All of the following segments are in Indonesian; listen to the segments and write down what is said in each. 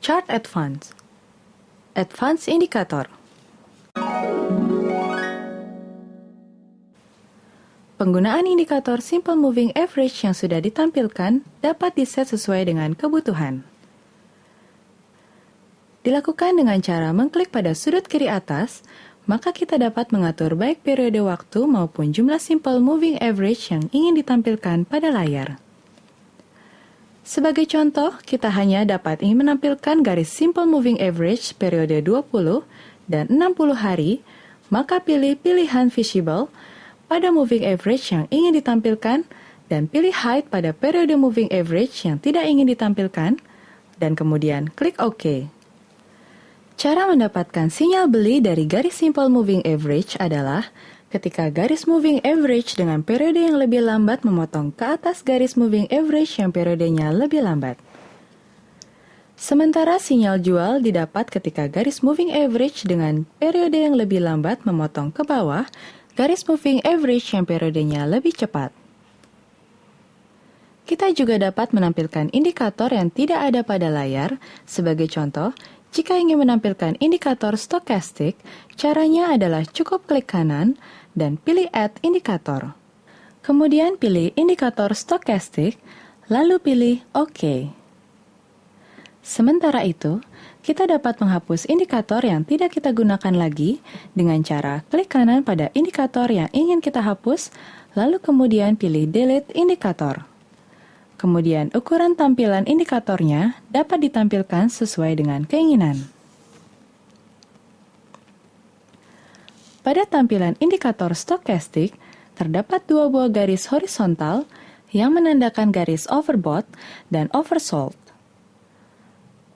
Chart Advance. Advance Indikator. Penggunaan indikator Simple Moving Average yang sudah ditampilkan dapat diset sesuai dengan kebutuhan. Dilakukan dengan cara mengklik pada sudut kiri atas, maka kita dapat mengatur baik periode waktu maupun jumlah Simple Moving Average yang ingin ditampilkan pada layar. Sebagai contoh, kita hanya dapat ingin menampilkan garis Simple Moving Average periode 20 dan 60 hari, maka pilih pilihan Visible pada Moving Average yang ingin ditampilkan dan pilih Hide pada periode Moving Average yang tidak ingin ditampilkan, dan kemudian klik OK. Cara mendapatkan sinyal beli dari garis Simple Moving Average adalah ketika garis Moving Average dengan periode yang lebih lambat memotong ke atas garis Moving Average yang periodenya lebih lambat. Sementara sinyal jual didapat ketika garis Moving Average dengan periode yang lebih lambat memotong ke bawah garis Moving Average yang periodenya lebih cepat. Kita juga dapat menampilkan indikator yang tidak ada pada layar. Sebagai contoh, jika ingin menampilkan indikator stokastik, caranya adalah cukup klik kanan dan pilih Add Indikator. Kemudian pilih indikator stokastik, lalu pilih OK. Sementara itu, kita dapat menghapus indikator yang tidak kita gunakan lagi dengan cara klik kanan pada indikator yang ingin kita hapus, lalu kemudian pilih Delete Indikator. Kemudian ukuran tampilan indikatornya dapat ditampilkan sesuai dengan keinginan. Pada tampilan indikator stokastik, terdapat dua buah garis horizontal yang menandakan garis overbought dan oversold.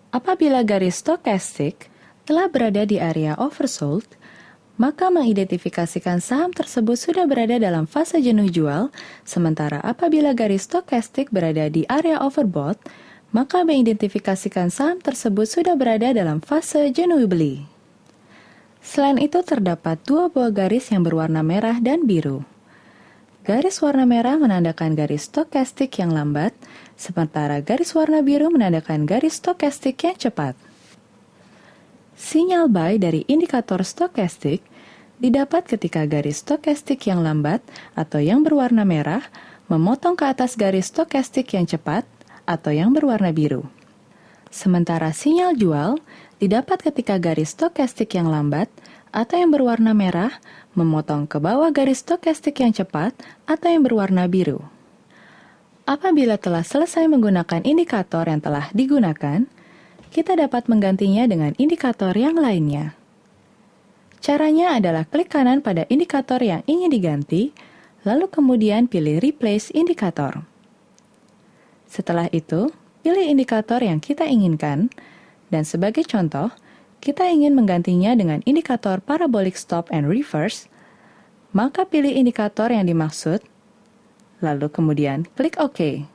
Apabila garis stokastik telah berada di area oversold, maka mengidentifikasikan saham tersebut sudah berada dalam fase jenuh jual, sementara apabila garis stokastik berada di area overbought, maka mengidentifikasikan saham tersebut sudah berada dalam fase jenuh beli. Selain itu terdapat dua buah garis yang berwarna merah dan biru. Garis warna merah menandakan garis stokastik yang lambat, sementara garis warna biru menandakan garis stokastik yang cepat. Sinyal buy dari indikator stokastik didapat ketika garis stokastik yang lambat atau yang berwarna merah memotong ke atas garis stokastik yang cepat atau yang berwarna biru. Sementara sinyal jual didapat ketika garis stokastik yang lambat atau yang berwarna merah memotong ke bawah garis stokastik yang cepat atau yang berwarna biru. Apabila telah selesai menggunakan indikator yang telah digunakan, kita dapat menggantinya dengan indikator yang lainnya. Caranya adalah klik kanan pada indikator yang ingin diganti, lalu kemudian pilih Replace Indikator. Setelah itu, pilih indikator yang kita inginkan, dan sebagai contoh, kita ingin menggantinya dengan indikator Parabolic Stop and Reverse, maka pilih indikator yang dimaksud, lalu kemudian klik OK.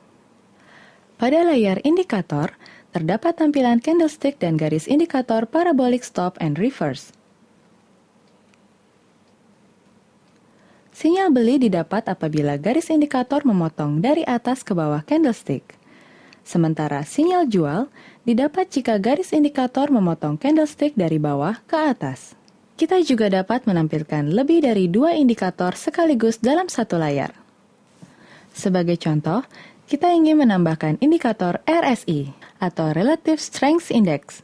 Pada layar indikator, terdapat tampilan candlestick dan garis indikator Parabolic Stop and Reverse. Sinyal beli didapat apabila garis indikator memotong dari atas ke bawah candlestick. Sementara sinyal jual didapat jika garis indikator memotong candlestick dari bawah ke atas. Kita juga dapat menampilkan lebih dari dua indikator sekaligus dalam satu layar. Sebagai contoh, kita ingin menambahkan indikator RSI atau Relative Strength Index.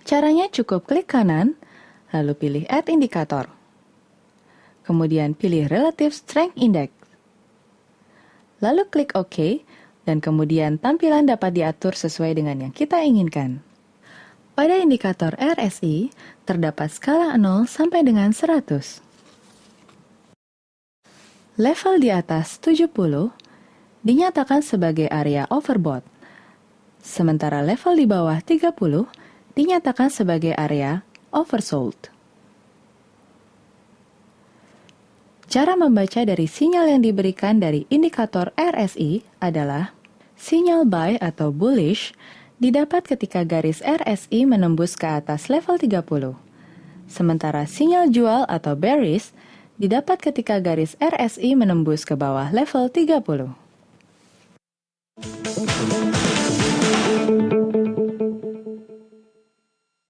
Caranya cukup klik kanan, lalu pilih Add Indikator. Kemudian pilih Relative Strength Index. Lalu klik OK, dan kemudian tampilan dapat diatur sesuai dengan yang kita inginkan. Pada indikator RSI, terdapat skala 0 sampai dengan 100. Level di atas 70 dinyatakan sebagai area overbought, sementara level di bawah 30 dinyatakan sebagai area oversold. Cara membaca dari sinyal yang diberikan dari indikator RSI adalah sinyal buy atau bullish didapat ketika garis RSI menembus ke atas level 30. Sementara sinyal jual atau bearish didapat ketika garis RSI menembus ke bawah level 30.